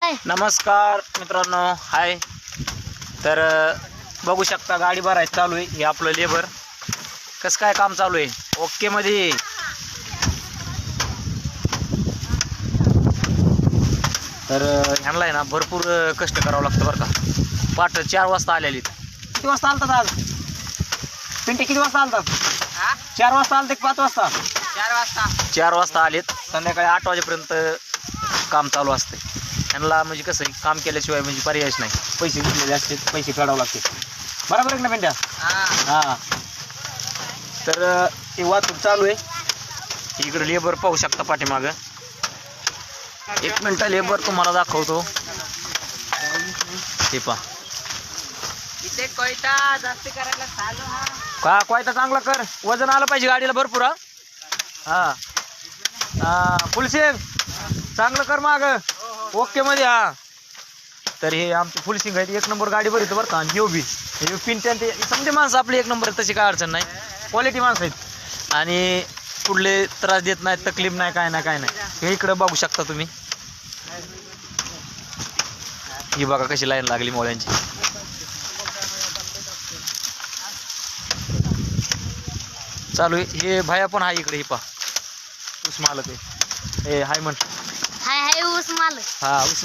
नमस्कार मित्रांनो, हाय. तर बघू शकता गाडी भरायची चालू आहे. हे आपलं लेबर कसं काय काम चालू आहे. ओके मध्ये. तर ह्यांना आहे ना भरपूर कष्ट करावं लागतं बरं का. पाठ 4 वाजता आलेली. किती वाजता आलतात आज पिंटे? किती वाजता आलतात? 4 वाजता आलते की 5 वाजता? 4 वाजता आलेत. संध्याकाळी 8 वाजेपर्यंत काम चालू असते. यांना म्हणजे कसं आहे, काम केल्याशिवाय म्हणजे पर्यायच नाही. पैसे घेतलेले असते, पैसे काढावे लागते. बरोबर आहे ना पेंट्या? हां. तर हे वाहतूक चालू आहे. इकडे लेबर पाहू शकता पाठीमागं. 1 मिनिट लेबर तुम्हाला दाखवतो. हे पहा इथे कोयता जास्त करायला चालू. का कोयता चांगला कर. वजन आलं पाहिजे गाडीला भरपूर. हा फुलसिंग चांगलं कर माग. ओके मध्ये. हा तर हे आमचे फुलसिंग आहेत. 1 नंबर गाडी भरतो बरं का. आणि हे बी हे पिंट्या ते समजे माणसं आपली 1 नंबर. तशी काय अडचण नाही. क्वालिटी माणसं आहेत आणि कुठले त्रास देत नाहीत, तकलीफ नाही, काय नाही काय नाही. हे इकडं बघू शकता तुम्ही. ही बघा कशी लाईन लागली मोळ्यांची. चालू आहे. हे भाया पण आहे इकडे. हे पहा ऊस मालक आहे. हाय म्हण. हाय हाय ऊस मालक. हा ऊस